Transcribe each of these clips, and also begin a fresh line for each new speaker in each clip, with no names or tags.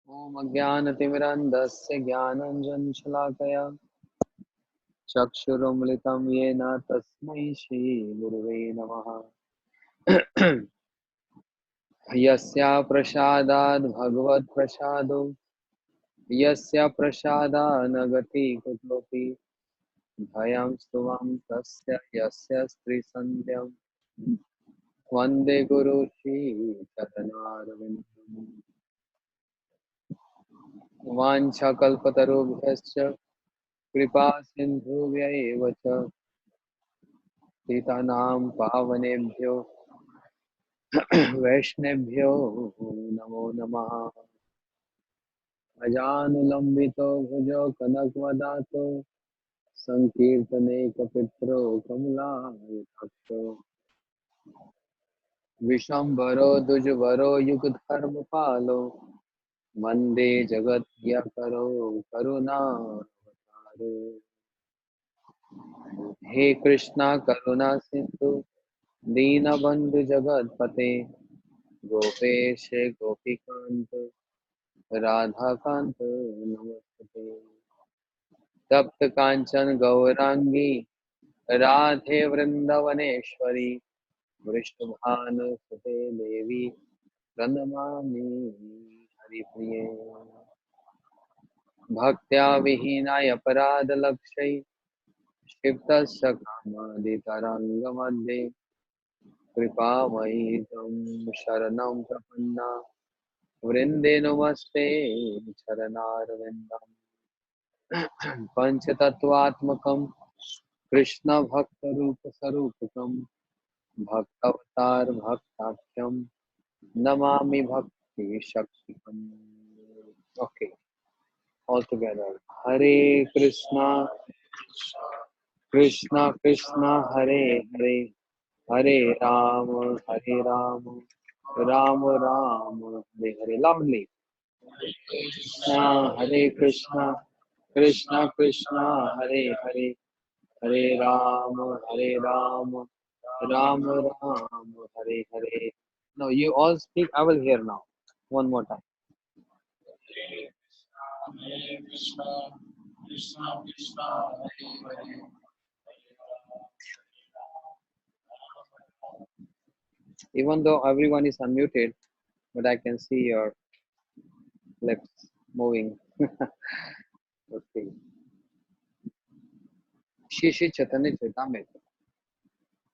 ॐ अज्ञानतिमिरन्धस्य ज्ञानाञ्जनशलाकया चक्षुरुन्मिलितं येन तस्मै श्रीगुरुवे नमः। यस्य प्रसादात् भगवत्प्रसादो यस्य प्रसादानगति कुतोऽपि भयं स्तुवं तस्य यस्य स्त्रीसन्ध्यं वन्दे गुरु श्रीचरणारविन्दम्। वाञ्छाकल्पतरुभ्यश्च कृपा सिन्धुभ्यैव च पतितानां पावनेभ्यो वैष्णवेभ्यो नमो नमः। अजानुलम्बितो भुजो कनकवदातो संकीर्तनैकपित्रो कमलायताक्षो विशम्बरो द्विजवरो युगधर्मपालो वन्दे जगद्व्यकरो करुणावतारो। हे कृष्णा करुणा सिंधु दीनबंधु जगतपते गोपेश गोपीकांत राधाकांत नमस्ते। तप्त कांचन गौरांगी राधे वृंदावनेश्वरी वृषभानुसुते देवी प्रणमामि हरिप्रिये। भक्त्या विहीनाय अपराधलक्षै क्षिप्तस्य कामादितरङ्गमध्ये कृपामयि त्वं शरणं प्रपन्ना वृन्दे नमस्ते चरणारविन्दम्। पञ्चतत्त्वात्मकं कृष्णभक्तरूपस्वरूपकं भक्तवतार भक्ताख्यं नमामि भक्ति शक्तिकम्। Okay, all together. Hare Krishna, Krishna Krishna, Hare Hare, Hare Ram, Hare Ram, Ram Ram, Hare Hare. Loudly. Krishna, Hare Krishna, Krishna Krishna, Hare Hare, Hare Ram, Hare Ram, Ram Ram, Hare Hare. No, you all speak. I will hear now. One more time.
Hare Krishna, Krishna Krishna, Hare Hare.
Even though everyone is unmuted, but I can see your lips moving. Okay. Shri Chaitanya Charitamrita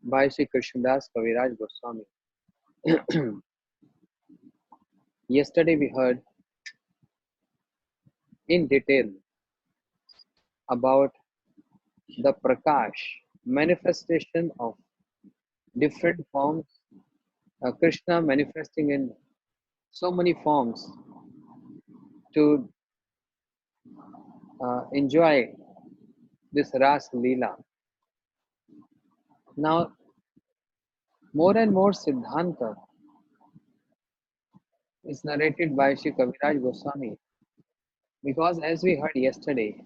by Sri Krishnadas Kaviraj Goswami. Yesterday we heard in detail about the Prakash, manifestation of different forms, Krishna manifesting in so many forms to enjoy this Ras Leela. Now, more and more Siddhanta is narrated by Sri Kaviraj Goswami because, as we heard yesterday,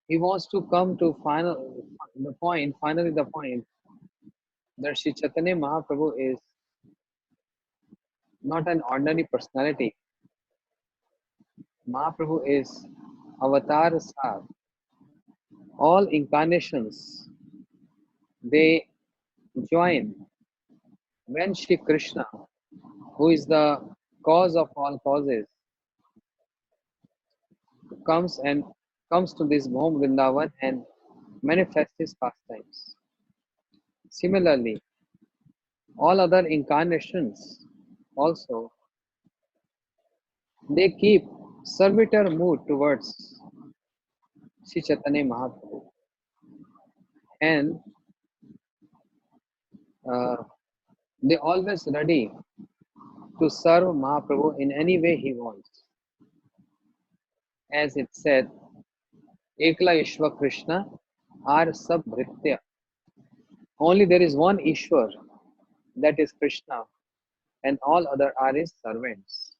he wants to come to finally the point that Sri Chaitanya Mahaprabhu is not an ordinary personality. Mahaprabhu is Avatar Sar. All incarnations they join when Shri Krishna, who is the cause of all causes, comes and comes to this Bhom Vrindavan and manifests his pastimes. Similarly, all other incarnations also they keep servitor mood towards Sri Chaitanya Mahaprabhu and uh, they always ready to serve Mahaprabhu in any way he wants. As it said, Ekla Ishwa Krishna are sab bhritya. Only there is one Ishwar, that is Krishna, and all other are his servants.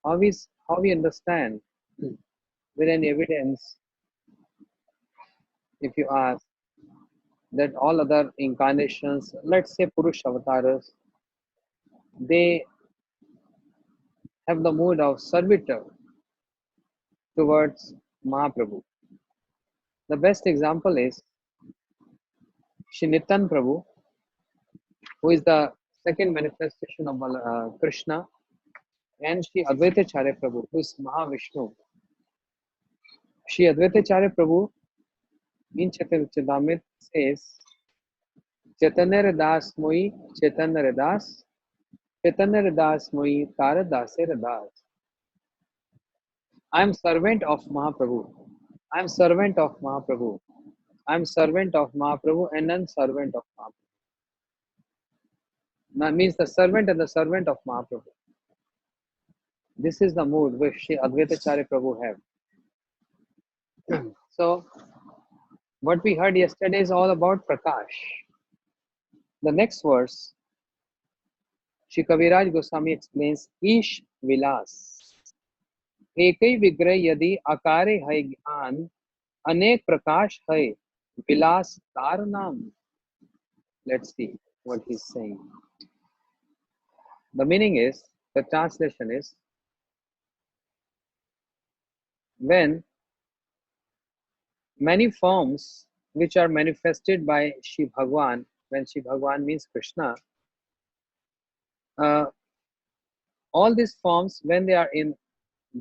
How we understand with an evidence if you ask that all other incarnations, let's say Purush avatars, they have the mood of servitor towards Mahaprabhu. The best example is Shri Nityan Prabhu, who is the second manifestation of Krishna, and Shri Advaitacharya Prabhu, who is Mahavishnu. Shri Advaitacharya Prabhu in Charitamrita says, Chaitanya Das Moi, Chaitanya Das, Chaitanya Das Moi, Tara Dasera Das. I am servant of Mahaprabhu. I am servant of Mahaprabhu. I am servant of Mahaprabhu and none servant of Mahaprabhu. That means the servant and the servant of Mahaprabhu. This is the mood which Shri Advaitacharya Prabhu have. So, what we heard yesterday is all about Prakash. The next verse, Shri Kaviraj Goswami explains, Ish Vilas. Ekai Vigrah Yadi Akare Hai Gyan, Anek Prakash Hai Vilas Tar Naam. Let's see what he's saying. The meaning is, the translation is, when many forms which are manifested by Shiv Bhagwan, when Shiv Bhagwan means Krishna, all these forms, when they are in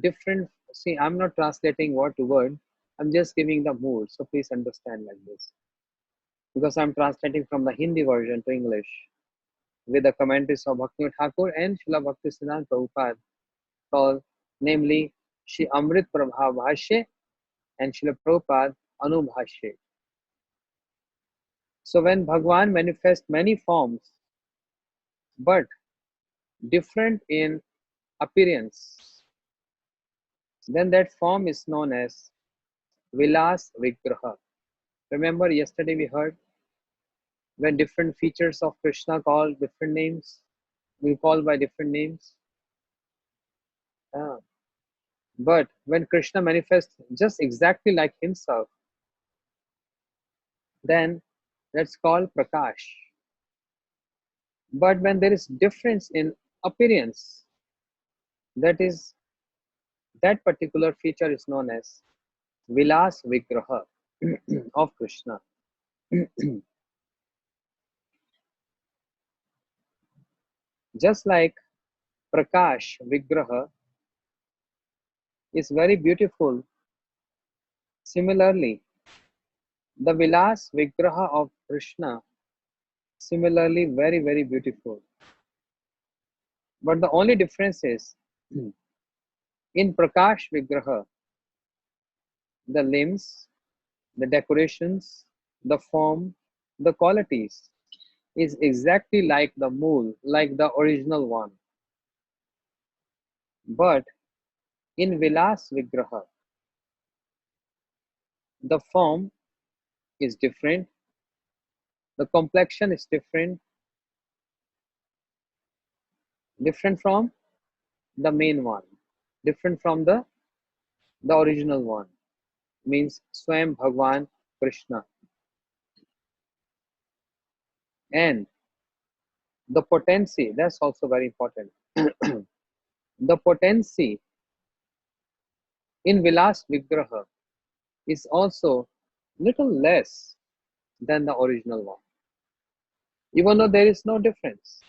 different, see, I'm not translating word to word, I'm just giving the mood, so please understand like this. Because I'm translating from the Hindi version to English with the commentaries of Bhaktivinoda Thakur and Srila Bhaktisiddhanta Prabhupada, called namely Shri Amrit Prabha Bhashya and Srila Prabhupada Anubhashya. So when Bhagwan manifests many forms, but different in appearance, then that form is known as Vilas Vigraha. Remember yesterday we heard when different features of Krishna called different names, we call by different names. But when Krishna manifests just exactly like himself, then that's called Prakash. But when there is difference in appearance, that particular feature is known as Vilas Vigraha of Krishna. Just like Prakash Vigraha is very beautiful, similarly, the Vilas Vigraha of Krishna, similarly very, very beautiful. But the only difference is, in Prakash Vigraha, the limbs, the decorations, the form, the qualities is exactly like the mool, like the original one. But in Vilas Vigraha, the form is different, the complexion is different from the main one, different from the original one, means Swayam Bhagwan Krishna. And the potency, that's also very important. The potency in Vilas Vigraha is also little less than the original one, even though there is no difference.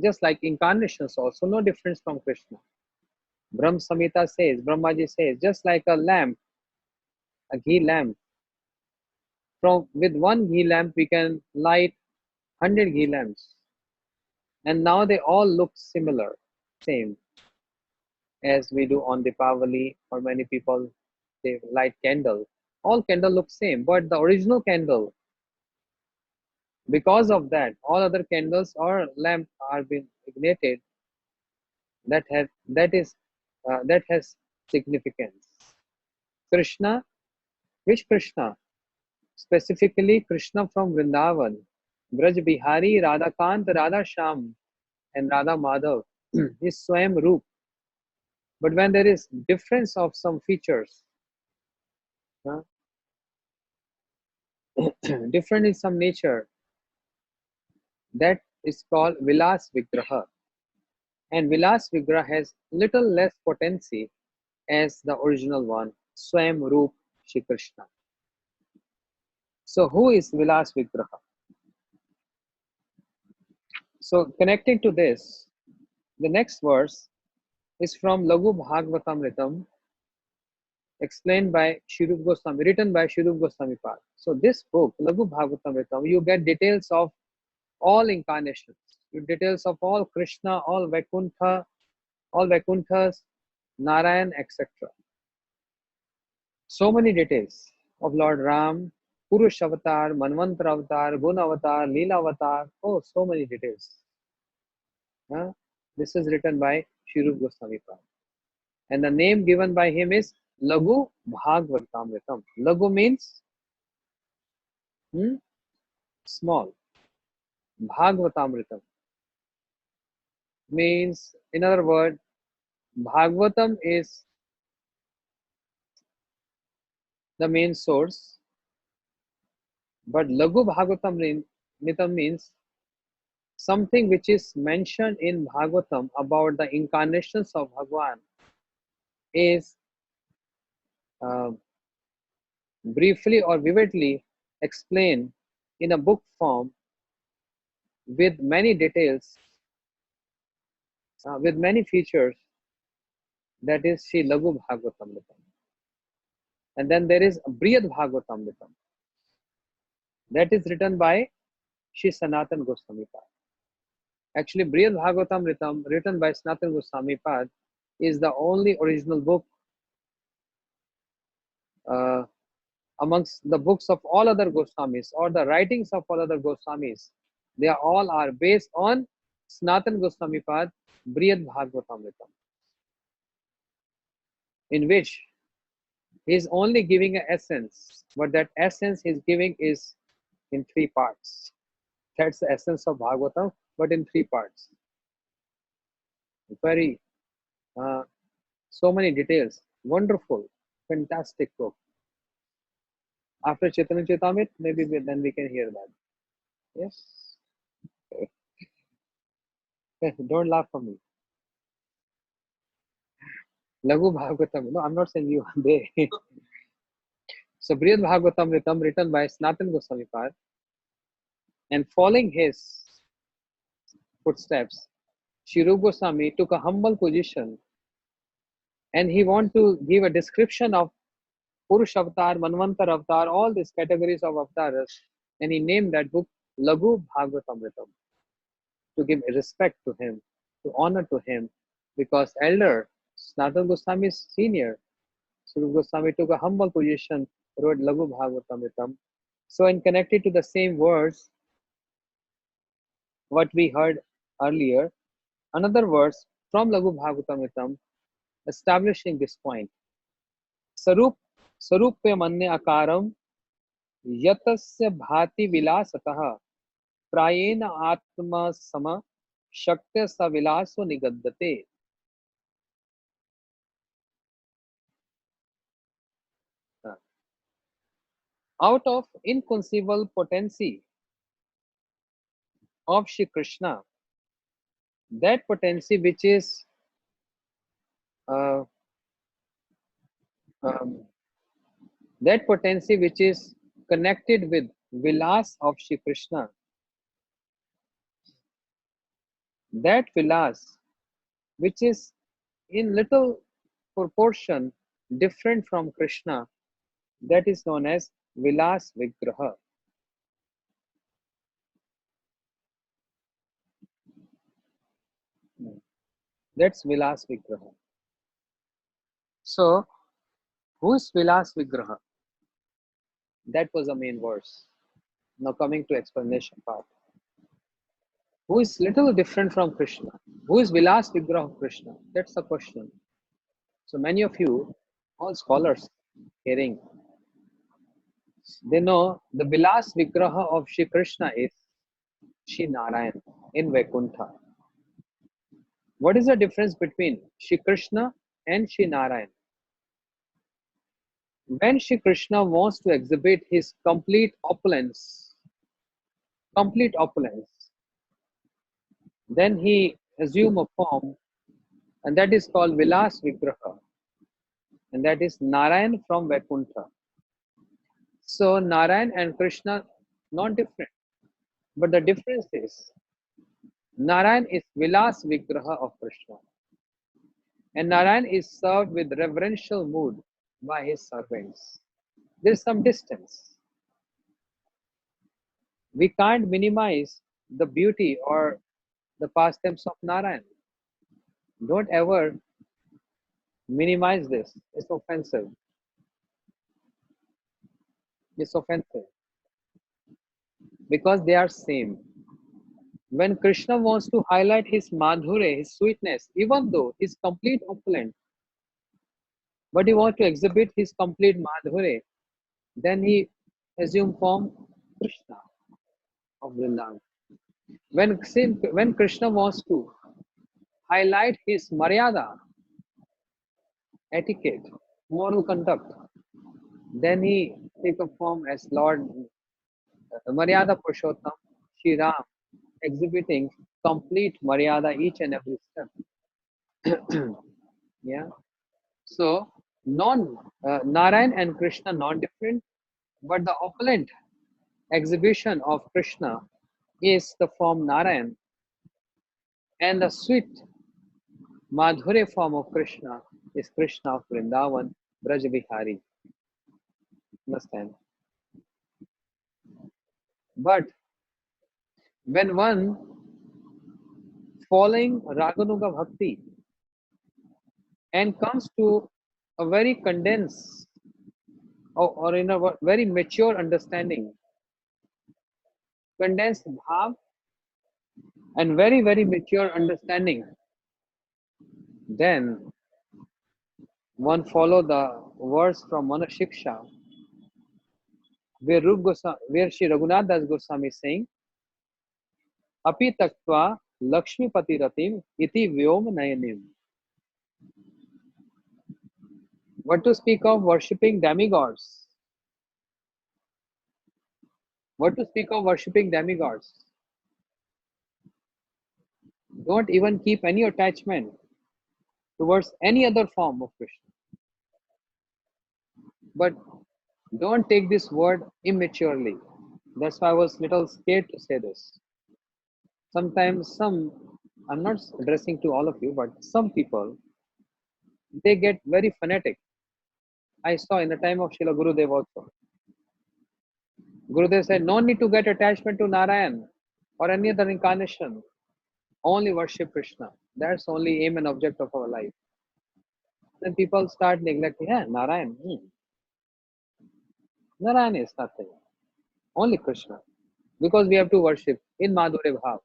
Just like incarnations, also no difference from Krishna. Brahm Samhita says, Brahmaji says, just like a lamp, a ghee lamp, with one ghee lamp we can light 100 ghee lamps, and now they all look similar, same as we do on Deepavali, or many people they light candle. All candle look same, but the original candle, because of that, all other candles or lamp are being ignited. That has significance. Krishna, which Krishna? Specifically Krishna from Vrindavan, Braj Bihari, Radhakant, Radha Sham, and Radha Madhav is Swayam Roop. But when there is difference of some features, different in some nature, that is called Vilas Vigraha. And Vilas Vigraha has little less potency as the original one, Swam Roop Shri Krishna. So who is Vilas Vigraha? So connecting to this, the next verse is from Laghu Bhagavatamritam, explained by Shirup Goswami, written by Shirup Goswami Pad. So this book, Laghu Bhagavatamritam, you get details of all incarnations, you details of all Krishna, all Vaikuntha, all Vaikunthas, Narayan, etc. So many details of Lord Ram, Purush Avatar, Manvantar Avatar, Gun Avatar, Leela Avatar. Oh, so many details. Huh? This is written by Shirup Goswami Pad. And the name given by him is Laghu Bhagavatamritam. Laghu means small. Bhagavatamritam means, in other words, Bhagavatam is the main source, but Laghu Bhagavatamritam means something which is mentioned in Bhagavatam about the incarnations of Bhagwan is briefly or vividly explained in a book form with many details, with many features. That is Sri Laghu Bhagavatamritam. And then there is Brihad Bhagavatamritam. That is written by Sri Sanatan Goswami Pad. Actually, Brihad Bhagavatamritam, written by Sanatan Goswami Pad, is the only original book amongst the books of all other Goswamis or the writings of all other Goswamis. They all are based on Sanatan Goswami Pad, Brihad Bhagavatamritam, in which he is only giving an essence, but that essence he is giving is in 3 parts. That's the essence of Bhagavatam, but in 3 parts. Very, so many details. Wonderful, fantastic book. After Chaitanya Charitamrita, maybe then we can hear that. Yes. Don't laugh at me. Laghu Bhagavatam. No, I'm not saying you. They. So Brihad Bhagavatamritam, written by Sanatan Goswami Pad, and following his footsteps, Shirup Goswami took a humble position, and he wanted to give a description of Purush Avatar, Manvantar Avatar, all these categories of avatars, and he named that book Laghu Bhagavatamritam, to give respect to him, to honor to him, because elder Sanatana Goswami is senior. Shirup Goswami took a humble position, wrote Laghu Bhagavatamritam. So, in connected to the same words, what we heard earlier, another verse from Laghu Bhagavatamritam establishing this point. Sarupya manne akaram yatasya bhati vilasatah prayena atma sama shakya sa vilaso nigaddate. Out of inconceivable potency of Shri Krishna, that potency which is uh, um, that potency which is connected with Vilas of Shri Krishna, that Vilas which is in little proportion different from Krishna, that is known as Vilas Vigraha. That's Vilas Vigraha. So, who is Vilas Vigraha? That was the main verse. Now coming to explanation part. Who is little different from Krishna? Who is Vilas Vigraha of Krishna? That's the question. So many of you, all scholars hearing, they know the Vilas Vigraha of Shri Krishna is Shri Narayan in Vaikuntha. What is the difference between Shri Krishna and Shri Narayan? When Shri Krishna wants to exhibit his complete opulence, then he assume a form, and that is called Vilas Vigraha, and that is Narayan from Vaikuntha. So Narayan and Krishna not different, but the difference is Narayan is Vilas Vigraha of Krishna, and Narayan is served with reverential mood by his servants. There is some distance. We can't minimize the beauty or the pastimes of Narayan. Don't ever minimize this. It's offensive. It's offensive because they are same. When Krishna wants to highlight his madhure, his sweetness, even though he's complete opulent, but he wants to exhibit his complete madhure, then he assume form Krishna of Vrindavan. When Krishna wants to highlight his maryada, etiquette, moral conduct, then he take a form as Lord Maryada Purushottam, Shri Ram, exhibiting complete Maryada each and every step. Yeah. So, non Narayan and Krishna non different, but the opulent exhibition of Krishna is the form Narayan, and the sweet Madhure form of Krishna is Krishna of Vrindavan, Braj Bihari. Understand? But when one following Raganuga Bhakti and comes to a very condensed or in a very mature understanding, condensed bhav and very, very mature understanding, then one follow the verse from Manashiksha, where Sri Raghunath Das Goswami is saying, Api taktva Lakshmi Patiratim iti vyom nayanim. What to speak of worshipping demigods? What to speak of worshipping demigods? Don't even keep any attachment towards any other form of Krishna. But don't take this word immaturely. That's why I was little scared to say this. Sometimes I'm not addressing to all of you, but some people, they get very fanatic. I saw in the time of Srila Gurudev also. Gurudev said, no need to get attachment to Narayan or any other incarnation. Only worship Krishna. That's only aim and object of our life. Then people start neglecting, yeah, Narayan. Narayan is nothing. Only Krishna. Because we have to worship in Madhurya Bhav.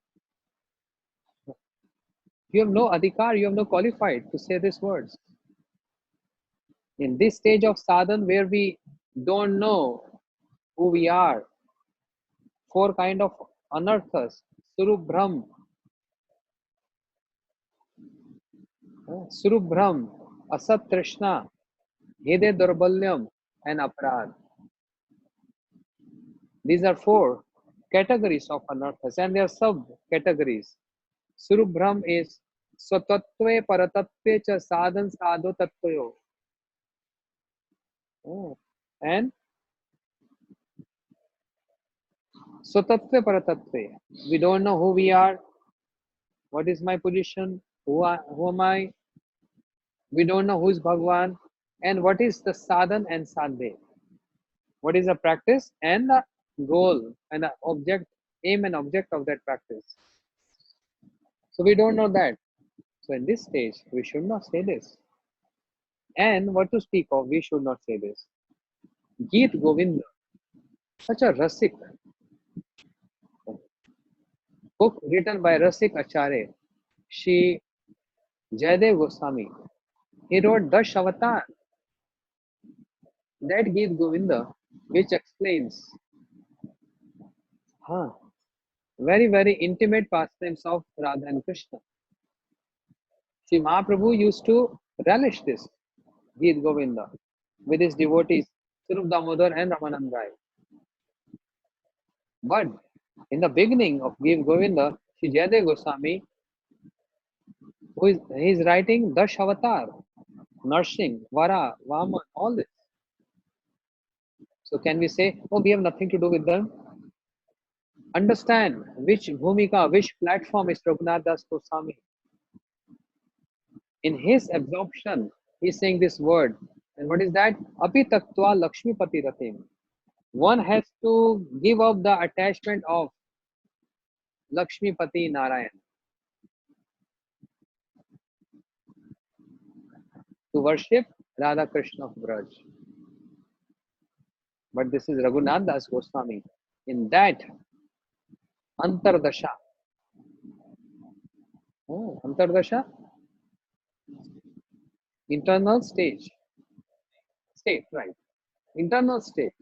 You have no adhikar, you have no qualified to say these words. In this stage of sadhan where we don't know who we are, four kind of anarthas, surubhram, surubhram, asat trishna, hide durbalyam, and aparad. These are four categories of anarthas, and there are sub-categories. Surubhram is swatatve paratatve cha sadhan sadho tattvayo. And swatatve paratatve. We don't know who we are, what is my position, who am I, we don't know who is Bhagwan, and what is the sadhan and sadhe. What is the practice and the goal and the object, aim and object of that practice. So we don't know that. So in this stage, we should not say this. And what to speak of, we should not say this. Geet Govinda, such a Rasik book written by Rasik Acharya, Shri Jayadev Goswami. He wrote Dash Avatar, that Geet Govinda, which explains very, very intimate pastimes of Radha and Krishna. Sri Mahaprabhu used to relish this Geet Govinda with his devotees Surup Damodar and Ramanand Rai. But in the beginning of Geet Govinda, Sri Jayadev Goswami He is writing Dash Avatar, Nursing, Vara, Vaman, all this. So can we say, oh, we have nothing to do with them? Understand which bhumika, which platform is Raghunath Das Goswami. In his absorption, he's saying this word. And what is that? Api tattva Lakshmipati Ratim. One has to give up the attachment of Lakshmipati Narayan to worship Radha Krishna of Braj. But this is Raghunath Das Goswami. In that Antardasha. Oh, Antardasha? Internal stage. State, right. Internal state.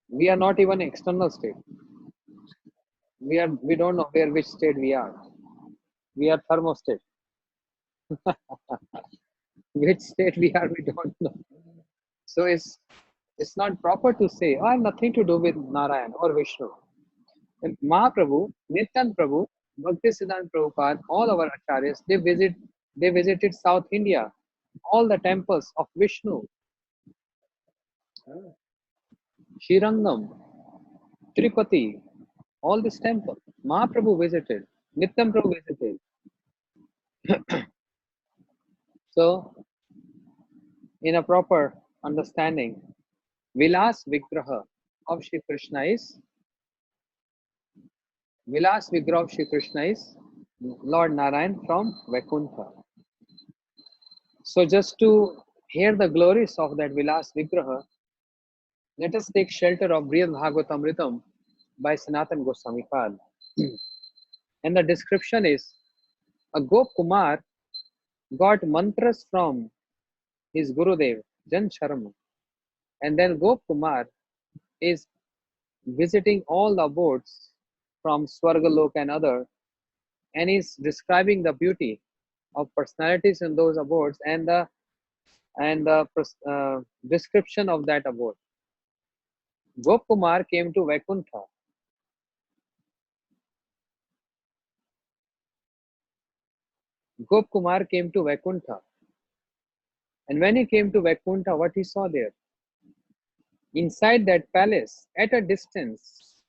We are not even external state. We don't know where which state we are. We are thermostat. Which state we are, we don't know. So it's not proper to say, oh, I have nothing to do with Narayan or Vishnu. And Mahaprabhu, Nityan Prabhu, Bhakti Siddhanta Prabhupada, all our acharyas, they visited South India, all the temples of Vishnu, Shirangam, Tirupati, all these temples. Mahaprabhu visited, Nityan Prabhu visited. So, in a proper understanding, Vilas Vigraha of Shri Krishna is Vilas Vigraha of Shri Krishna is Lord Narayan from Vaikuntha. So just to hear the glories of that Vilas Vigraha, let us take shelter of Brihad Bhagavatamritam by Sanatan Goswami Pad. And the description is, a Gop Kumar got mantras from his Gurudev, Jan Sharma. And then Gop Kumar is visiting all the abodes from Swargalok and other, and is describing the beauty of personalities in those abodes and the description of that abode. Gop Kumar came to Vaikuntha. Gop Kumar came to Vaikuntha. And when he came to Vaikuntha, what he saw there? Inside that palace, at a distance,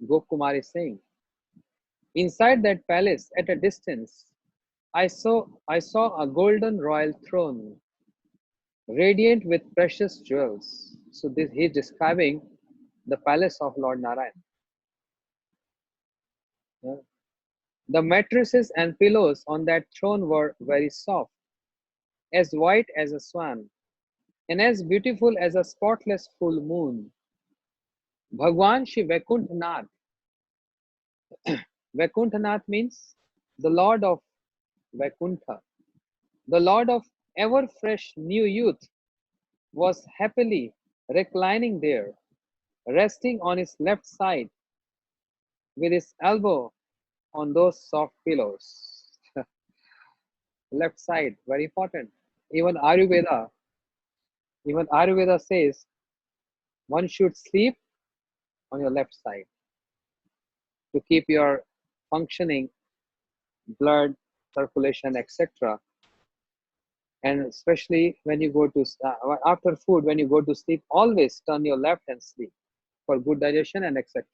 Gop Kumar is saying, inside that palace, at a distance, I saw a golden royal throne, radiant with precious jewels. So this he is describing the palace of Lord Narayan. Yeah. The mattresses and pillows on that throne were very soft, as white as a swan, and as beautiful as a spotless full moon. Bhagwan Shri Vaikuntanath. Vaikuntanath means the Lord of Vaikuntha. The Lord of ever fresh new youth was happily reclining there, resting on his left side with his elbow on those soft pillows. Left side, very important. Even Ayurveda says one should sleep on your left side to keep your functioning, blood circulation, etc. And especially when you go to after food, when you go to sleep, always turn your left and sleep for good digestion and etc.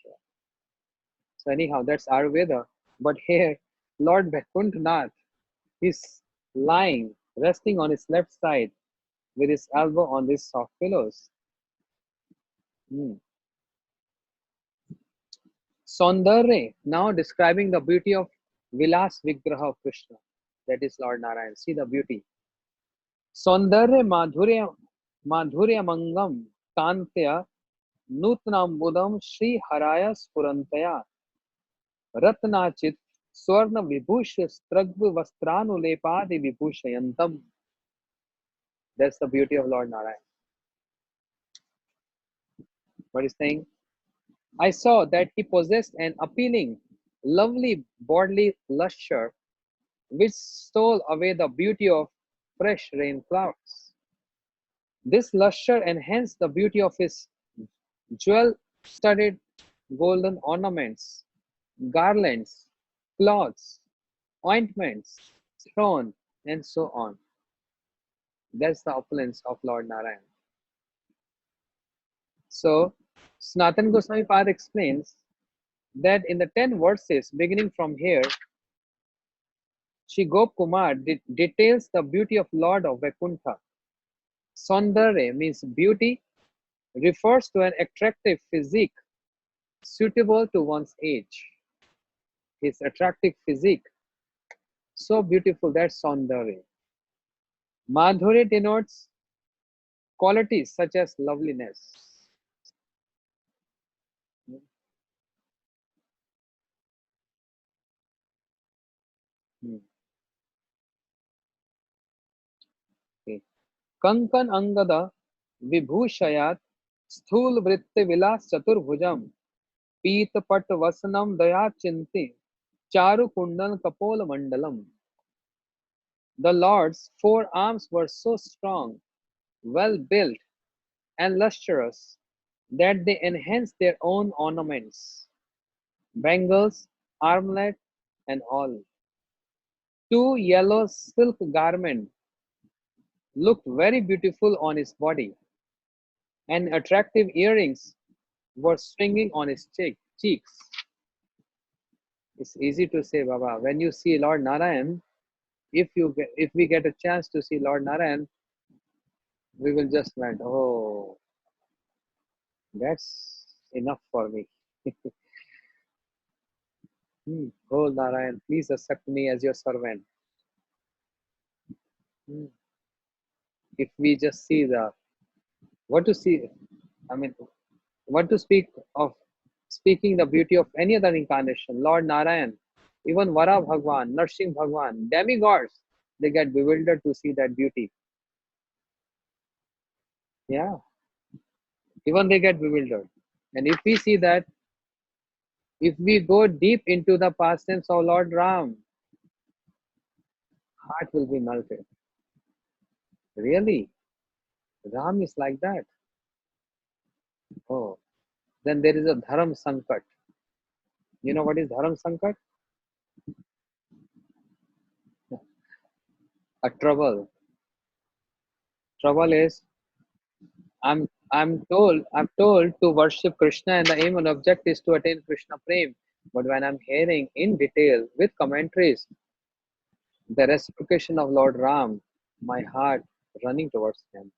So anyhow, that's Ayurveda. But here, Lord Vaikuntanath is lying, resting on his left side with his elbow on these soft pillows. Saundarya, now describing the beauty of Vilas Vigraha of Krishna, that is Lord Narayan. See the beauty. Saundarya Madhurya Mangam Kantya Nutnam Budam Sri Haraya Spurantaya Ratnachit Swarna Vibhusha Stragva Vastranulepadi Vibhushayantam. That's the beauty of Lord Narayan. What he's saying? I saw that he possessed an appealing, lovely bodily lustre which stole away the beauty of fresh rain clouds. This lustre enhanced the beauty of his jewel studded golden ornaments, garlands, cloths, ointments, throne, and so on. That's the opulence of Lord Narayan. So, Sanatana Goswami Pad explains that in the 10 verses beginning from here, Shri Gop Kumar details the beauty of Lord of Vaikuntha. Saundara means beauty, refers to an attractive physique suitable to one's age. His attractive physique, so beautiful, that's Saundara. Madhuri denotes qualities such as loveliness. Okay. Kankan Angada Vibhushayat Sthul Vritti Vilas Chaturbhujam Peet Pat Vasanam Daya Chinti Charu Kundan Kapola Mandalam. The Lord's forearms were so strong, well built, and lustrous that they enhanced their own ornaments, bangles, armlet, and all. Two yellow silk garments looked very beautiful on his body, and attractive earrings were swinging on his cheeks. It's easy to say, Baba. When you see Lord Narayan, if we get a chance to see Lord Narayan, we will just went, oh, that's enough for me. Oh Narayan, please accept me as your servant. Hmm. If we just see what to see, I mean, what to speak of, speaking the beauty of any other incarnation, Lord Narayan, even Vara Bhagwan, Narsingh Bhagwan, demigods, they get bewildered to see that beauty. Yeah, even they get bewildered. And if we see that, if we go deep into the pastimes of Lord Ram, heart will be melted. Really? Ram is like that? Oh, then there is a Dharam Sankat. You know what is Dharam Sankat? A trouble. Trouble is I'm told to worship Krishna and the aim and object is to attain Krishna Prem. But when I'm hearing in detail with commentaries the reciprocation of Lord Ram, my heart running towards him.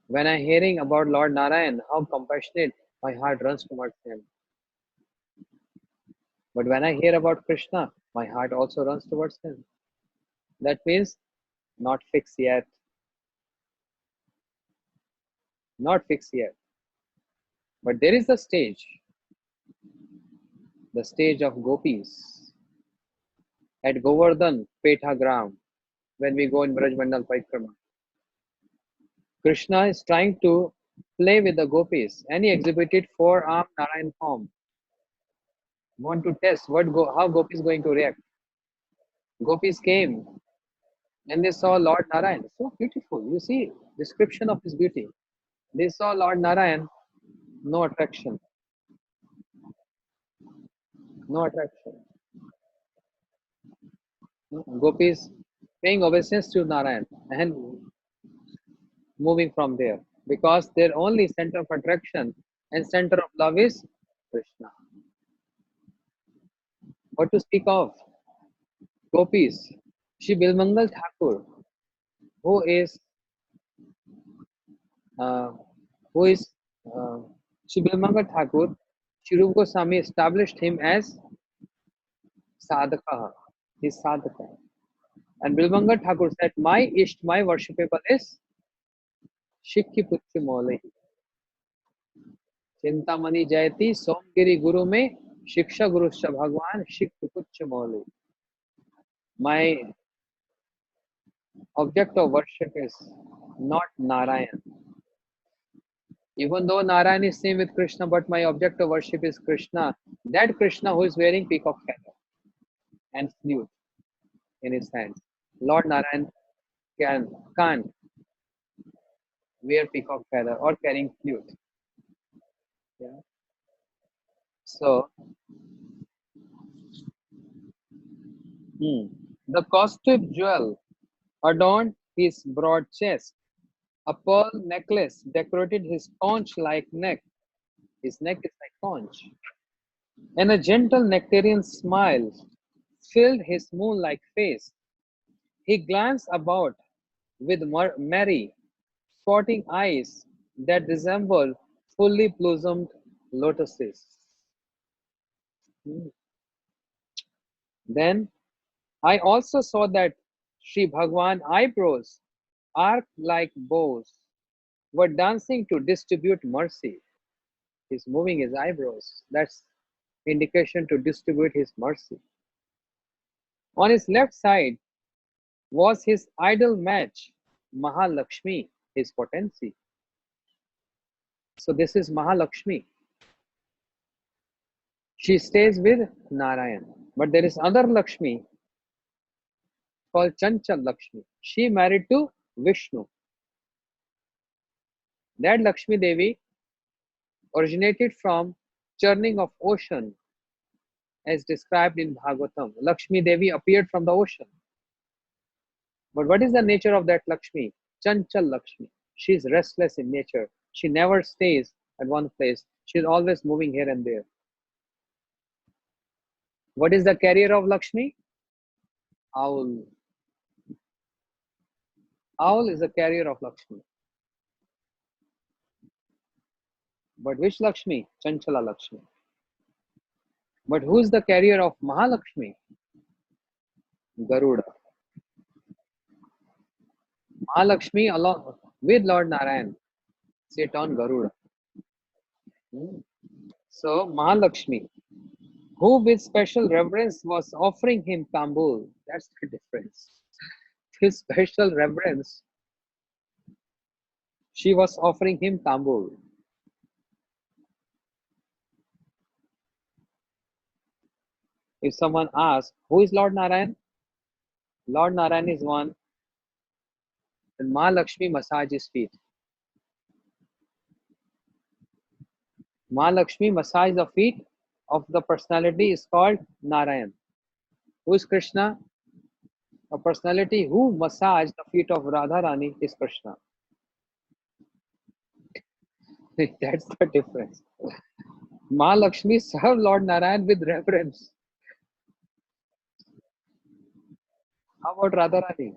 When I'm hearing about Lord Narayan, how compassionate, my heart runs towards him. But when I hear about Krishna, my heart also runs towards him. That means not fixed yet. Not fixed yet. But there is the stage of gopis at Govardhan Pethagram when we go in Brajmandal Parikrama. Krishna is trying to play with the gopis and he exhibited four-armed Narayan form. Want to test how gopis going to react. Gopis came and they saw Lord Narayan. So beautiful. You see description of his beauty. They saw Lord Narayan, no attraction. No attraction. Gopis paying obeisance to Narayan and moving from there because their only center of attraction and center of love is Krishna. What to speak of gopis? Shri Bilmangal Thakur, who is uh, who is uh, Shri Bilmangal Thakur, Shri Rupa Goswami established him as sadhaka, his sadhaka. And Bilmangal Thakur said, my Isht, my worshipable is Shikhi Putra Mole. Chintamani Jayati Somgiri Guru में शिक्षा गुरु भगवान शिक्ष पुच्छ मौली. My object of worship is not Narayan. Even though Narayan is same with Krishna, but my object of worship is Krishna. That Krishna who is wearing peacock feather and flute in his hands. Lord Narayan can't wear peacock feather or carrying flute. Yeah. So The costive jewel adorned his broad chest. A pearl necklace decorated his conch-like neck. His neck is like conch. And a gentle nectarian smile filled his moon-like face. He glanced about with merry, sporting eyes that resembled fully blossomed lotuses. Hmm. Then I also saw that Sri Bhagwan eyebrows, arched like bows, were dancing to distribute mercy. He's moving his eyebrows. That's indication to distribute his mercy. On his left side was his idol match, Mahalakshmi, his potency. So this is Mahalakshmi. She stays with Narayan. But there is other Lakshmi called Chanchal Lakshmi. She married to Vishnu. That Lakshmi Devi originated from churning of ocean as described in Bhagavatam. Lakshmi Devi appeared from the ocean. But what is the nature of that Lakshmi? Chanchal Lakshmi. She is restless in nature. She never stays at one place. She is always moving here and there. What is the carrier of Lakshmi? Owl. Owl is the carrier of Lakshmi. But which Lakshmi? Chanchala Lakshmi. But who is the carrier of Mahalakshmi? Garuda. Mahalakshmi along with Lord Narayan sit on Garuda. So Mahalakshmi, who with special reverence was offering him tambul. That's the difference. With special reverence, she was offering him tambul. If someone asks, who is Lord Narayan? Lord Narayan is one, and Mahalakshmi massages his feet. Mahalakshmi massages the feet of the personality is called Narayan. Who is Krishna? A personality who massaged the feet of Radharani is Krishna. That's the difference. Mahalakshmi served Lord Narayan with reverence. How about Radharani?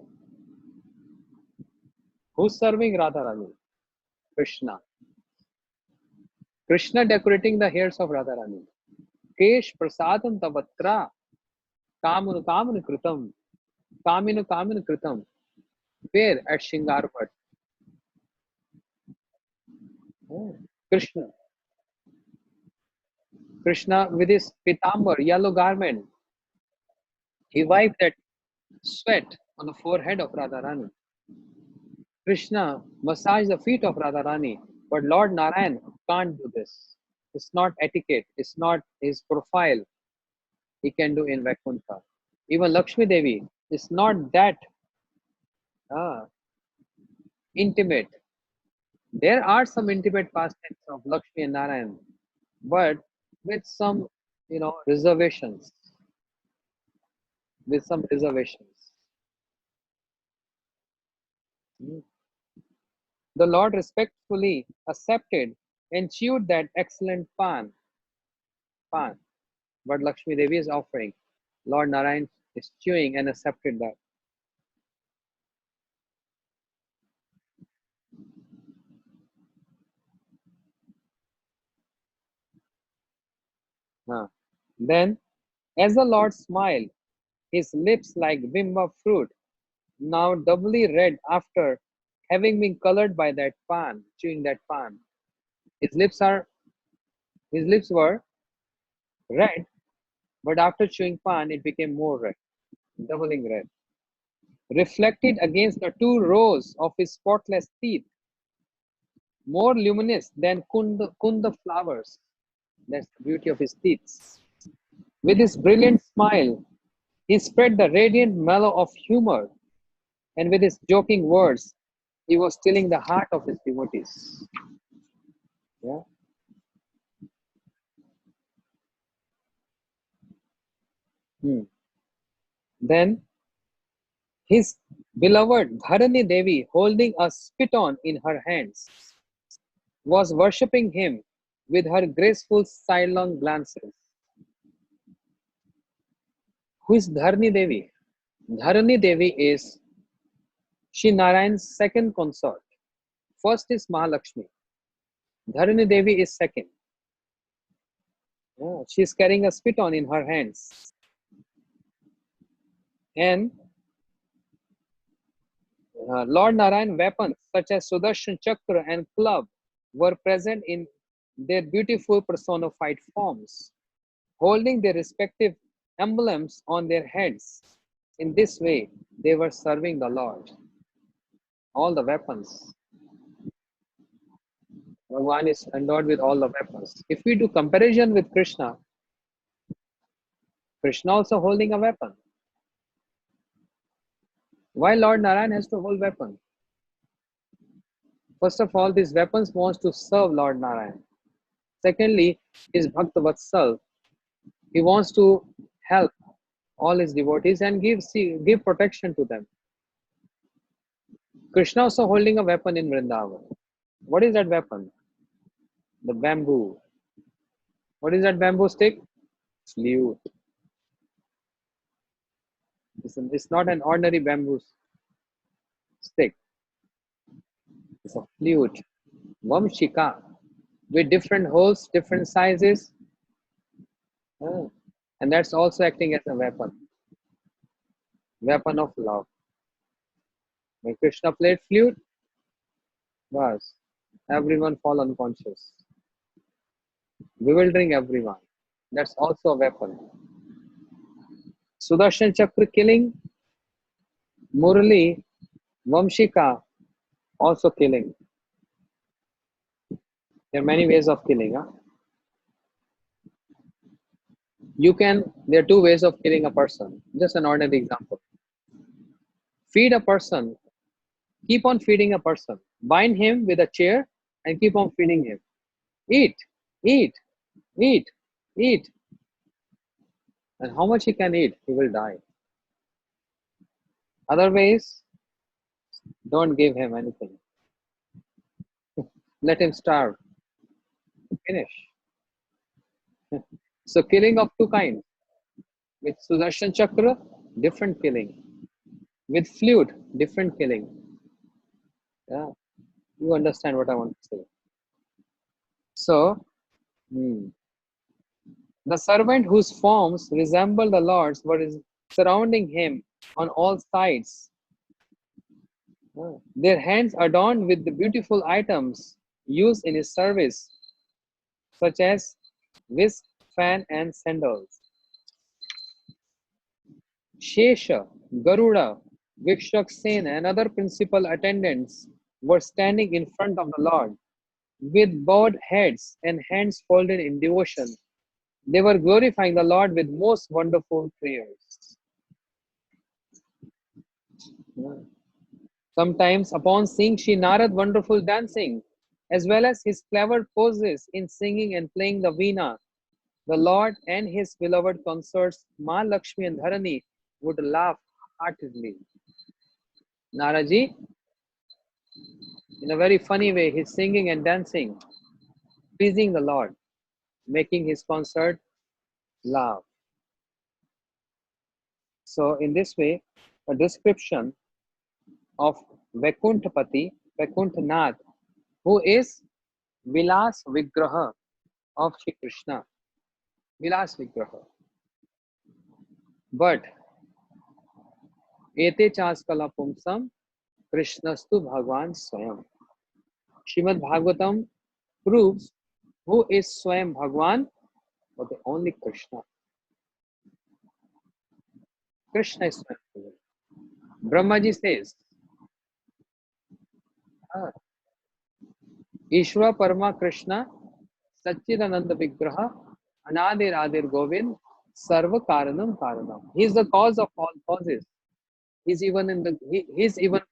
Who's serving Radharani? Krishna. Krishna decorating the hairs of Radharani. Kesh prasadam tavatra kamanu kamanu kritam. Kaminu kaminu kritam. Where? At Shingarpat. Oh. Krishna. Krishna with his pitambar, yellow garment. He wiped that sweat on the forehead of Radharani. Krishna massaged the feet of Radharani, but Lord Narayan can't do this. It's not etiquette, it's not his profile he can do in Vaikuntha. Even Lakshmi Devi is not that uh, intimate. There are some intimate pastimes of Lakshmi and Narayan, but with some, reservations. With some reservations. Hmm. The Lord respectfully accepted and chewed that excellent pan. What Lakshmi Devi is offering. Lord Narayan is chewing and accepted that. Huh. Then, as the Lord smiled, his lips like bimba fruit, now doubly red after having been colored by that pan, chewing that pan. His lips are his lips were red, but after chewing pan, it became more red, doubling red. Reflected against the two rows of his spotless teeth, more luminous than kunda flowers. That's the beauty of his teeth. With his brilliant smile, he spread the radiant mellow of humor, and with his joking words, he was stilling the heart of his devotees. Yeah. Hmm. Then his beloved Dharani Devi, holding a spiton in her hands, was worshipping him with her graceful sidelong glances. Who is Dharani Devi? Dharani Devi is Shri Narayan's second consort. First is Mahalakshmi. Dharani Devi is second. She is carrying a spiton in her hands. And Lord Narayan weapons such as Sudarshan Chakra and club were present in their beautiful personified forms, holding their respective emblems on their heads. In this way, they were serving the Lord. All the weapons. Bhagavan is endowed with all the weapons. If we do comparison with Krishna, Krishna also holding a weapon. Why Lord Narayan has to hold weapon? First of all, these weapons wants to serve Lord Narayan. Secondly, is Bhakta Vatsal. He wants to help all his devotees and give protection to them. Krishna also holding a weapon in Vrindavan. What is that weapon? The bamboo. What is that bamboo stick? Flute. It's not an ordinary bamboo stick. It's a flute. Vamshika. With different holes, different sizes. And that's also acting as a weapon. Weapon of love. When Krishna played flute, was everyone fall unconscious, bewildering everyone. That's also a weapon. Sudarshan Chakra killing, Murali, Vamshika also killing. There are many ways of killing. There are two ways of killing a person. Just an ordinary example. Feed a person, keep on feeding a person. Bind him with a chair and keep on feeding him. Eat, eat, eat, eat. And how much he can eat, he will die. Otherwise, don't give him anything. Let him starve. Finish. So killing of two kinds. With Sudarshan Chakra, different killing. With flute, different killing. Yeah, you understand what I want to say. So, the servant whose forms resemble the Lord's were surrounding him on all sides. Their hands adorned with the beautiful items used in his service, such as whisk, fan, and sandals. Shesha, Garuda, Vikshaksena, and other principal attendants were standing in front of the Lord with bowed heads and hands folded in devotion. They were glorifying the Lord with most wonderful prayers. Sometimes, upon seeing Shri Narad wonderful dancing, as well as his clever poses in singing and playing the veena, the Lord and his beloved consorts, Mahalakshmi and Dharani, would laugh heartily. Naraji, in a very funny way, he's singing and dancing, pleasing the Lord, making his consort laugh. So, in this way, a description of Vaikuntapati, Vaikuntanath, who is Vilas Vigraha of Shri Krishna. Vilas Vigraha. But Ete Chaskala Pumsam Krishnastu Bhagwan Swayam. Srimad Bhagavatam proves who is Swayam Bhagwan, but the only Krishna. Krishna is Swayam. Brahmaji says, Ishvara Parama Krishna Satchidananda Vigraha Anadir Adir Govind Sarva Karanam Karanam. He is the cause of all causes. He's even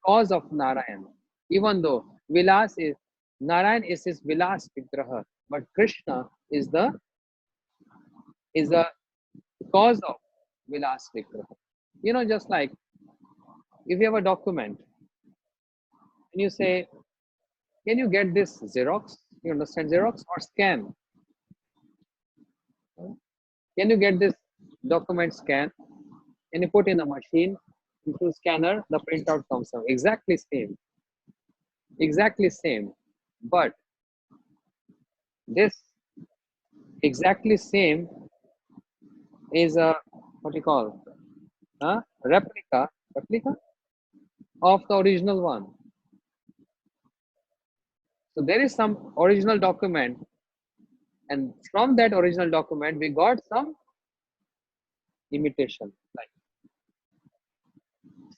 cause of Narayan. Even though Narayan is his Vilas Vigraha, but Krishna is the cause of Vilas Vigraha. Just like if you have a document and you say, can you get this Xerox? You understand Xerox or scan? Can you get this document scan? And you put in a machine, into scanner, the printout comes out. Exactly same. Exactly same. But this exactly same is a what you call replica of the original one. So there is some original document, and from that original document we got some imitation. Like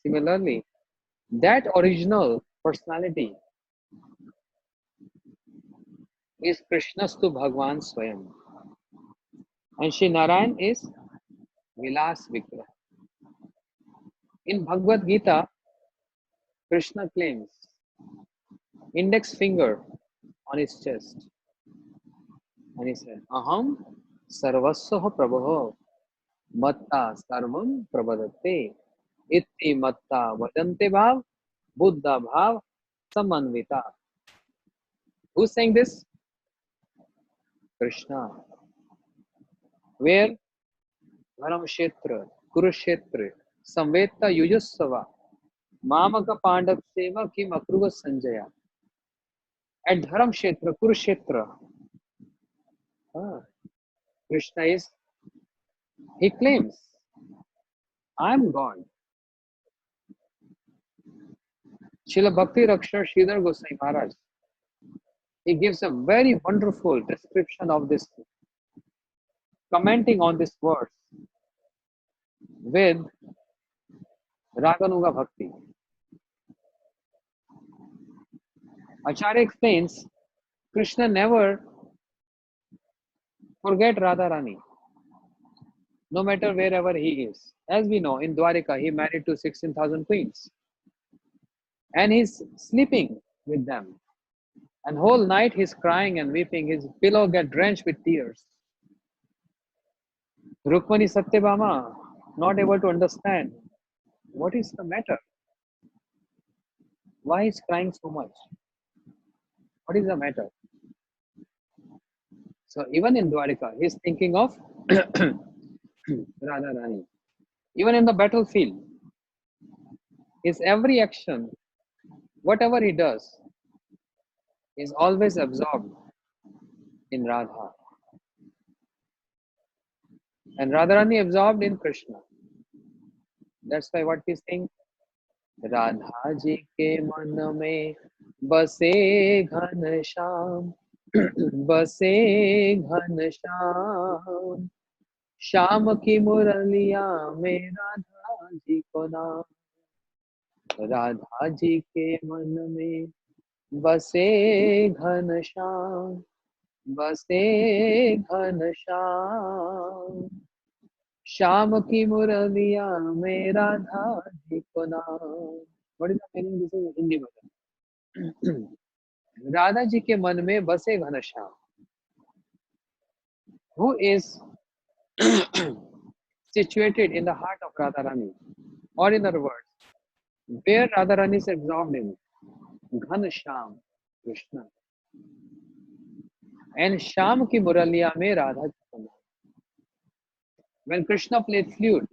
similarly, that original personality is Krishnastu Bhagwan Swayam, and Shri Narayan is Vilas Vikrah. In Bhagavad Gita, Krishna claims index finger on his chest, and he said, Aham sarvasya prabho matta sarvam prabhadate itti matta vajante bhav buddha bhav samanvita. Who's saying this? Krishna. Where? Dharamkshetra, Kurukshetra, Samveta Yujusava, Mamaka Pandav Seva Kim Akruva Sanjaya. At Dharamkshetra, Kurukshetra, Krishna he claims, I am God. Srila Bhakti Rakshar Sridhar Goswami Maharaj, he gives a very wonderful description of this, commenting on this verse with Raganuga Bhakti. Acharya explains, Krishna never forget Radharani, no matter wherever he is. As we know, in Dwarika, he married to 16,000 queens. And he's sleeping with them. And whole night he's crying and weeping. His pillow get drenched with tears. Rukmani Satyabhama, not able to understand what is the matter. Why he's crying so much? What is the matter? So even in Dwarika, he's thinking of Radharani. Even in the battlefield, his every action, whatever he does, is always absorbed in Radha. And Radharani absorbed in Krishna. That's why what he's saying, Radha ji के मन में बसे घन श्याम बसे घन श्याम श्याम की मुरलिया में राधा जी को नाम राधा जी के मन में बसे घन श्याम बसे घन श्याम श्याम की मुरलिया में राधा जी को नाम. What is the meaning? This is Hindi version. Radha ji के मन में बसे Ghanshyam. Who is situated in the heart of Radharani, or in other words, where Radharani is absorbed in Ghanashyam, Krishna. And Sham ki muraliya mein Radha. When Krishna plays flute,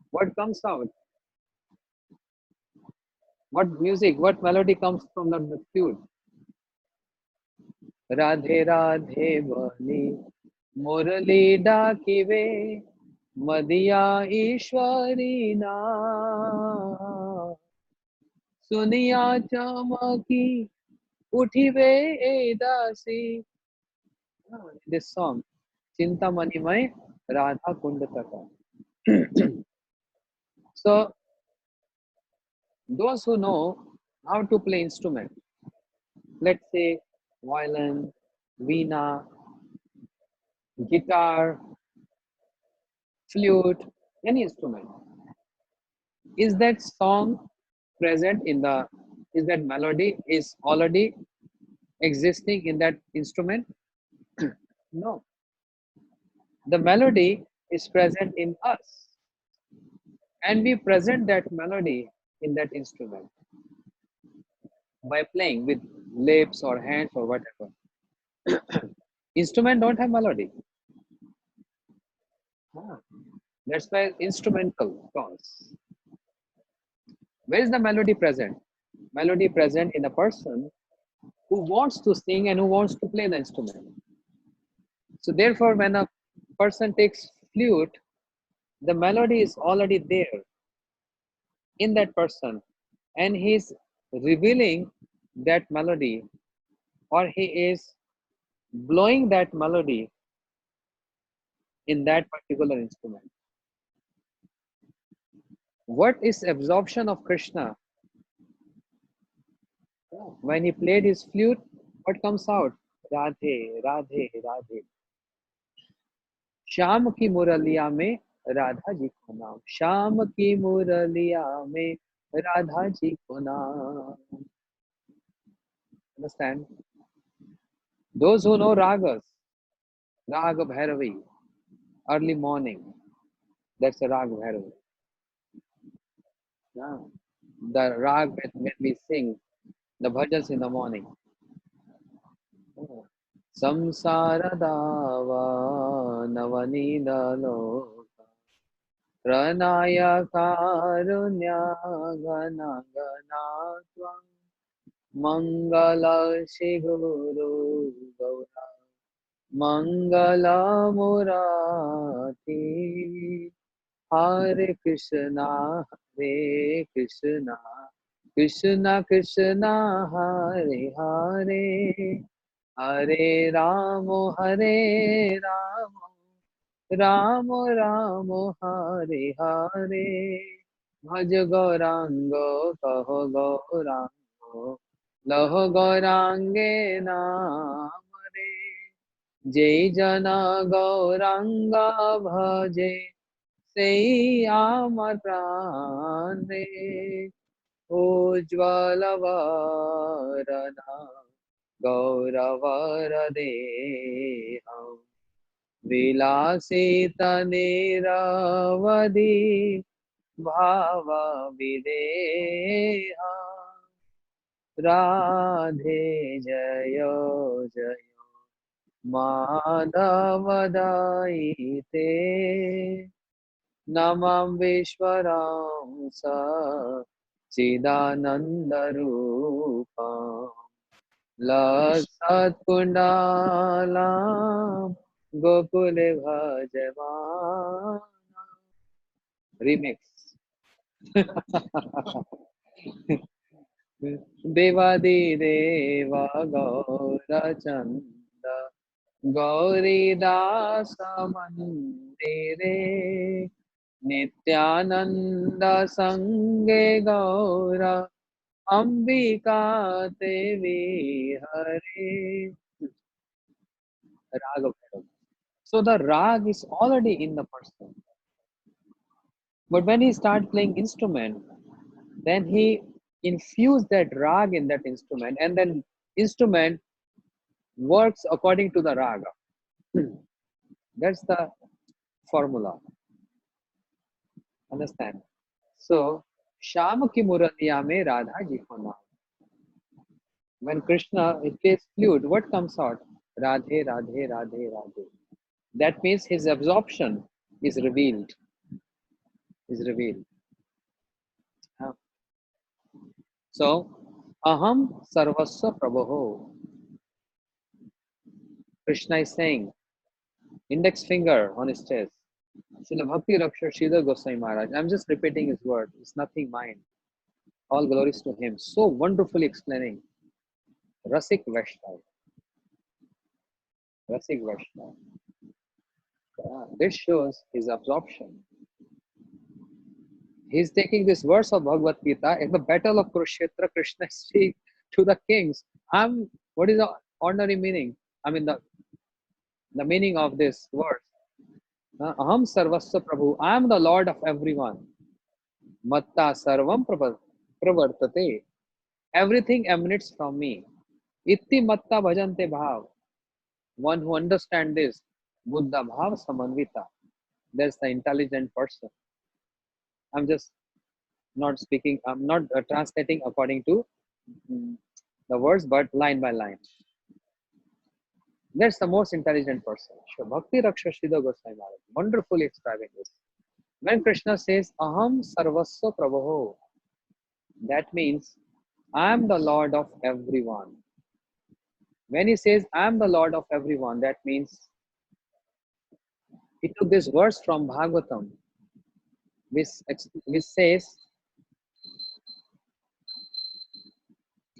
what comes out? What music, what melody comes from the flute? Radhe Radhe Bani Murali Dakive Madhya Ishwari Na Suniya Chamaki Uthive Dasi. This song, Chintamani Mai Radha Kundataka. So, those who know how to play instrument, let's say violin, veena, guitar, flute, any instrument, is that song present in the, is that melody is already existing in that instrument? No. The melody is present in us. and we present that melody in that instrument by playing with lips or hands or whatever. Instrument don't have melody. Ah, that's why instrumental calls. Where is the melody present? Melody present in a person who wants to sing and who wants to play the instrument. So therefore, when a person takes flute, the melody is already there in that person, and he's revealing that melody, or he is blowing that melody in that particular instrument. What is absorption of Krishna? When he played his flute, what comes out? Radhe, Radhe, Radhe. Shyam की मुरलिया में राधा जी को नाम, श्याम की मुरलिया में राधा जी को नाम. Understand? Those who know ragas, Rag Bhairavi, early morning, that's a Rag Bhairavi. Yeah. The Rag when we sing the bhajans in the morning. Samsara dava navanida loka pranaya karunya gana gana tvam mangala shiguru gaura mangala murati Hare Krishna Krishna Krishna Hare Hare Hare Ramo Hare Ramo Ramo Ramo Hare Hare Bhaj Gaurango Kaho Gaurango Laho Gaurange Namare Jai Jana Gauranga Bhaje Sei Amar Prane Ujjvala Varana Gauravardeham Vilasita Niravadi Bhava Videha Radhe Jayo Jayo Madhavadaite Namam Vishwaram Sa Chidanandarupam Lasat Kundalam Gokule Bhajamana. Remix. Devadi Deva Gaura Chanda Gauri Dasa Mandire Nityananda Sange Gaura Ambika Devi Hare. Raga Bhairav. So the rag is already in the person. But when he starts playing instrument, then he infused that rag in that instrument, and then instrument works according to the raga. That's the formula. Understand? So, Sham ki muraliya mein Radha ji ko naam. When Krishna plays flute, what comes out? Radhe, Radhe, Radhe, Radhe. That means his absorption is revealed. Is revealed. So, Aham Sarvasva Prabhu. Krishna is saying, index finger on his chest. Srila Bhakti Raksha Sridhar Goswami Maharaj. I'm just repeating his word. It's nothing mine. All glories to him. So wonderfully explaining. Rasik Vaishnav. Rasik Vaishnav. This shows his absorption. He's taking this verse of Bhagavad Gita. In the battle of Kurukshetra, Krishna speaks to the kings. What is the ordinary meaning? I mean, the meaning of this verse. Aham Sarvasva Prabhu. I am the Lord of everyone. Matta Sarvam Pravartate. Everything emanates from me. Itti Matta Bhajante Bhav. One who understands this, Buddha Bhav Samanvita. That's the intelligent person. I'm just not speaking, I'm not translating according to mm, the words, but line by line. That's the most intelligent person. Sure. Bhakti Raksha Sridhar Goswami Maharaj, wonderfully describing this. When Krishna says, Aham Sarvasva Prabhu, that means I am the Lord of everyone. When he says, I am the Lord of everyone, that means he took this verse from Bhagavatam, which says,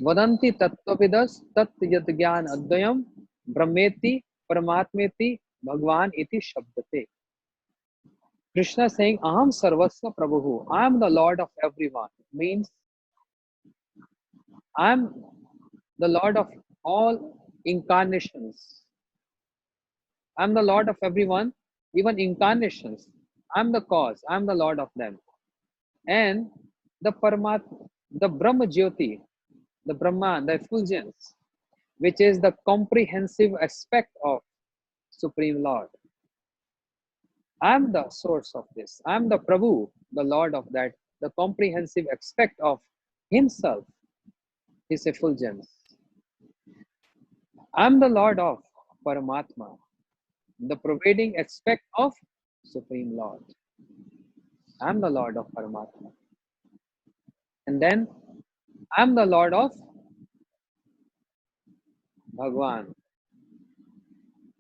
Vadanti Tattvavidas Tat Yad Gyan Advayam Brahmeti Paramatmeti Bhagwan Iti Shabdate. Krishna saying, Aham Sarvasva Prabhu, I am the Lord of everyone, means I am the Lord of all incarnations. I am the Lord of everyone, even incarnations. I am the cause, I am the Lord of them. And the the Brahma Jyoti, the Brahman, the effulgence, which is the comprehensive aspect of Supreme Lord. I am the source of this. I am the Prabhu, the Lord of that, the comprehensive aspect of Himself, His effulgence. I am the Lord of Paramatma, the pervading aspect of Supreme Lord. I am the Lord of Paramatma. And then I am the Lord of Bhagwan,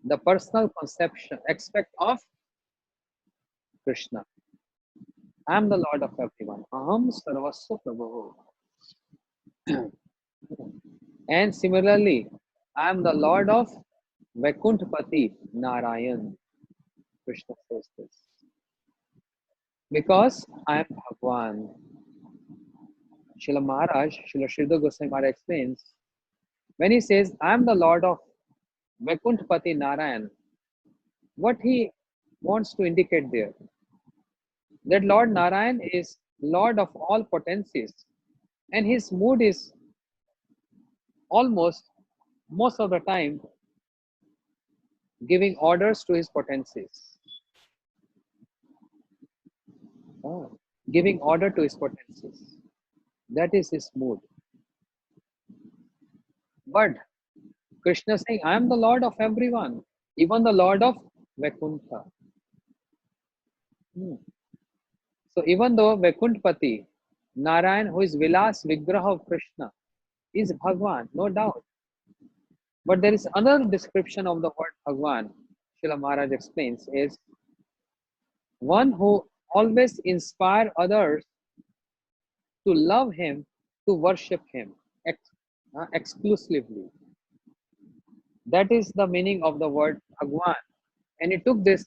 the personal conception, aspect of Krishna. I am the Lord of everyone. Aham Sarvasva Prabhu. And similarly, I am the Lord of Vaikuntapati Narayan. Krishna says this. Because I am Bhagwan. Srila Maharaj, Srila Sridhar Goswami Maharaj explains, when he says, I am the Lord of Vaikuntapati Narayan, what he wants to indicate there, that Lord Narayan is Lord of all potencies, and his mood is almost most of the time giving orders to his potencies. Giving order to his potencies. That is his mood. But Krishna saying, I am the Lord of everyone, even the Lord of Vaikuntha. So even though Vaikuntpati, Narayan, who is Vilas Vigraha of Krishna, is Bhagwan, no doubt. But there is another description of the word Bhagwan, Srila Maharaj explains, is one who always inspire others to love him, to worship him exclusively. That is the meaning of the word Bhagwan. And he took this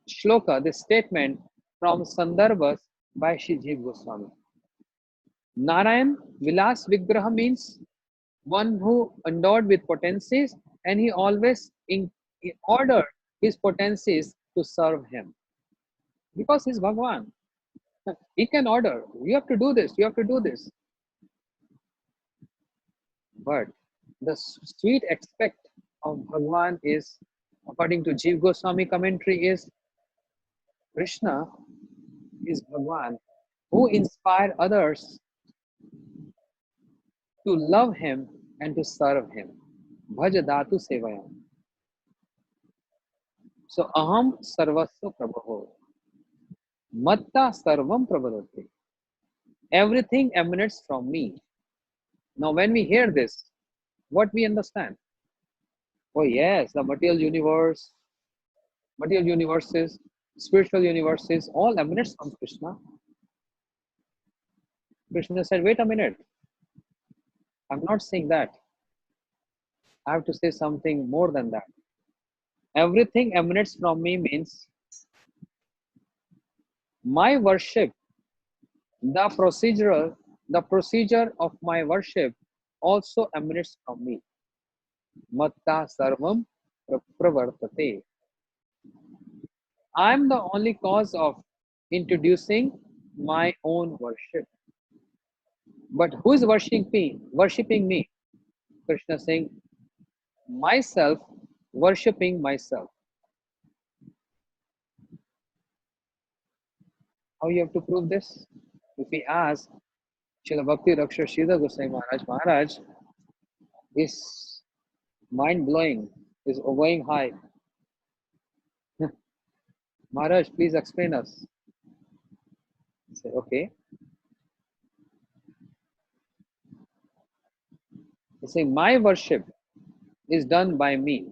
shloka, this statement from Sandarbhas by Shri Jiva Goswami. Narayan Vilas Vigraha means one who endowed with potencies, and he always ordered his potencies to serve him. Because he's Bhagwan. He can order, you have to do this, you have to do this. But the sweet aspect of Bhagwan is, according to Jiva Goswami commentary, is Krishna is Bhagwan who inspire others to love him and to serve him. Bhaja Dhatu Sevayam. So Aham Sarvasva Prabhu. Matta Sarvam Prabhadati. Everything emanates from me. Now when we hear this, what we understand? Oh yes, the material universe, material universes, spiritual universes, all emanates from Krishna. Krishna said, wait a minute. I'm not saying that. I have to say something more than that. Everything emanates from me means my worship, the procedure of my worship also emanates from me. Matta sarvam pravartate. I am the only cause of introducing my own worship. But who is worshipping me? Worshipping me? Krishna saying, myself worshipping myself. How you have to prove this? If we ask Srila Bhakti Raksha Sridhar Goswami Maharaj, Maharaj is mind blowing, is going high. Maharaj, please explain us. I say, okay. He say, my worship is done by me.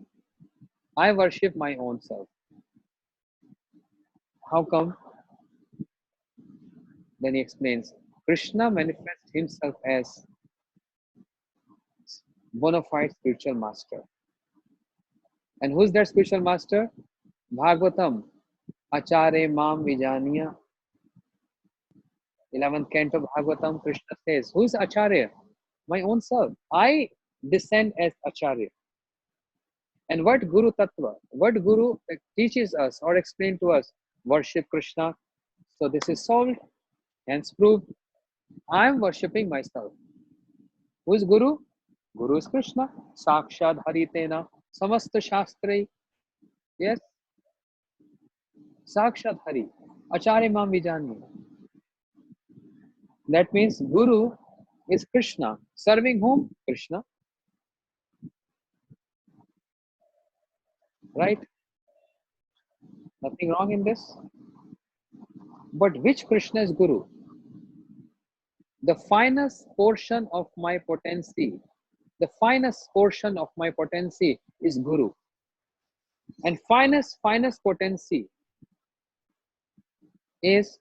I worship my own self. How come? Then he explains, Krishna manifests himself as bona fide spiritual master. And who's that spiritual master? Bhagavatam. Acharya Mam Vijaniya. 11th canto Bhagavatam, Krishna says, who is Acharya? My own self. I descend as Acharya. And what Guru Tattva, what Guru teaches us or explain to us, worship Krishna. So this is solved, hence proved. I am worshipping myself. Who is Guru? Guru is Krishna. Sakshad Haritena, Samasta Shastrai. Yes, Sakshat Hari. Acharya Mam Vijani. That means Guru is Krishna. Serving whom? Krishna. Right? Nothing wrong in this. But which Krishna is Guru? The finest portion of my potency. The finest portion of my potency is Guru. And finest potency is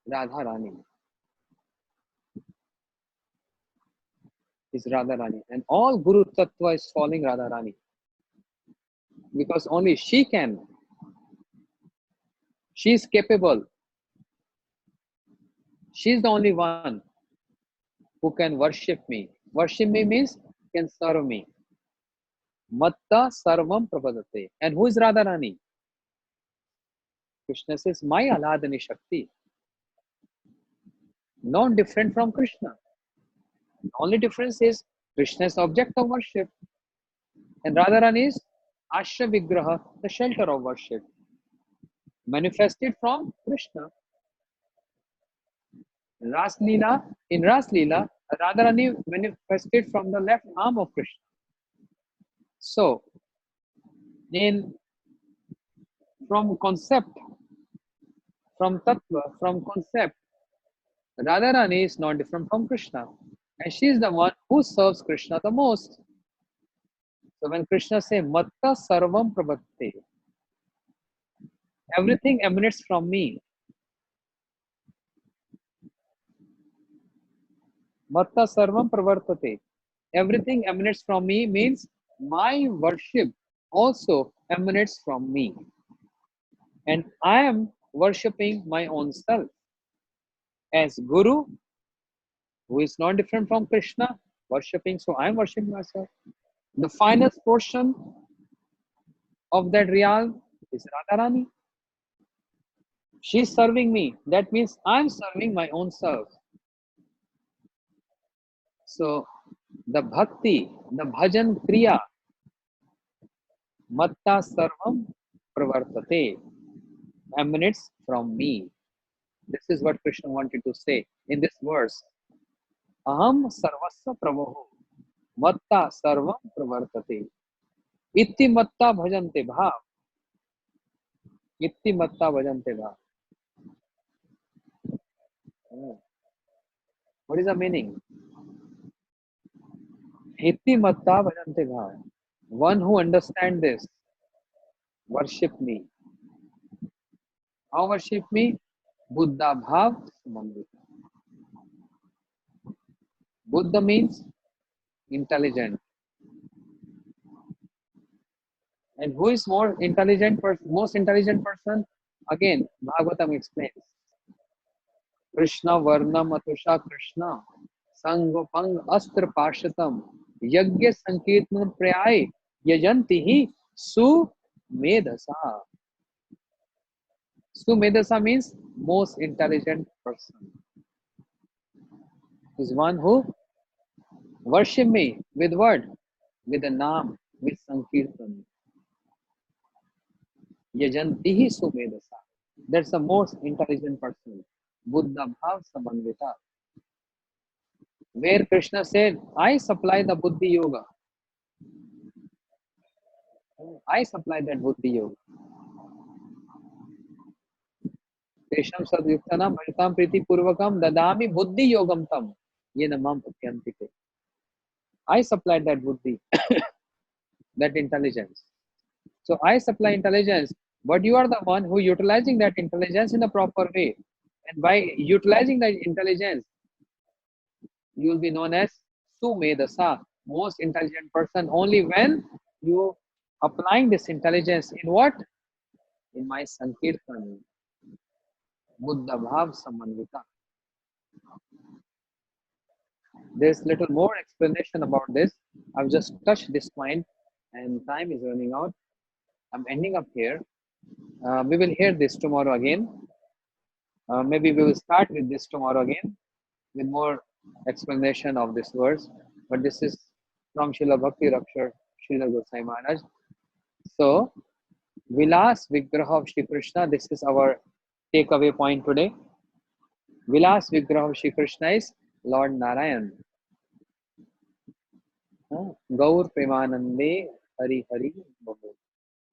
Radha Rani. Is Radha Rani. And all Guru Tattva is following Radha Rani. Because only she can. She is capable. She is the only one who can worship me. Worship me means can serve me. Matta sarvam prapadate. And who is Radha Rani? Krishna says, my Aladani Shakti. Not different from Krishna. The only difference is Krishna is object of worship. And Radharani is Ashra Vigraha, the shelter of worship. Manifested from Krishna. In Ras Leela, Radharani manifested from the left arm of Krishna. So, from concept, from tattva, from concept, Radharani is not different from Krishna. And she is the one who serves Krishna the most. So when Krishna says, Matta Sarvam Prabhakti, everything emanates from me. Matta Sarvam Pravartate. Everything emanates from me means my worship also emanates from me. And I am worshipping my own self as Guru, who is not different from Krishna, worshipping. So I am worshipping myself. The finest portion of that realm is Radharani. She is serving me. That means I am serving my own self. So the bhakti, the bhajan kriya, matta sarvam pravartate, emanates from me. This is what Krishna wanted to say in this verse. Aham sarvasya pravoho, matta sarvam pravartate. Itti matta bhajante bhav. Itti matta bhajante bhav. What is the meaning? Itti matta bhajante bhav. One who understands this, worship me. How worship me? Buddha bhav samandita. Buddha means intelligent. And who is most intelligent person? Again, Bhagavatam explains. Krishna Varnam Atusha Krishna Sangopang Astra Pashatam Yagya Sankirtan Prayai Yajantihi Sumedasa. Sumedasa means most intelligent person. Is one who worship me with what? With the Naam, with Sankirtan. Yajantihi Sumedasa. That's the most intelligent person. Buddha Bhav Samanvita. Where Krishna said, I supply the Buddhi Yoga. I supply that Buddhi Yoga. Tesham Sadyuktanam Bhajtam Priti Purvakam Dadami Buddhi Yogam Tam. Yena Mam Patyantite. I supplied that Buddhi, that intelligence. So I supply intelligence, but you are the one who utilizing that intelligence in a proper way. And by utilizing that intelligence, you will be known as Sumedasa, most intelligent person, only when you applying this intelligence in what? In my Sankirtan, Buddha Bhav Samanvita. There's little more explanation about this. I've just touched this point and time is running out. I'm ending up here. We will hear this tomorrow again. Maybe we will start with this tomorrow again with more explanation of this verse. But this is from Srila Bhakti Rakshar, Srila Gosai Maharaj. So, Vilas Vigraha of Shri Krishna, this is our takeaway point today. Vilas Vigraha of Shri Krishna is Lord Narayan. Gaur Premanande Hari Hari Bhavo.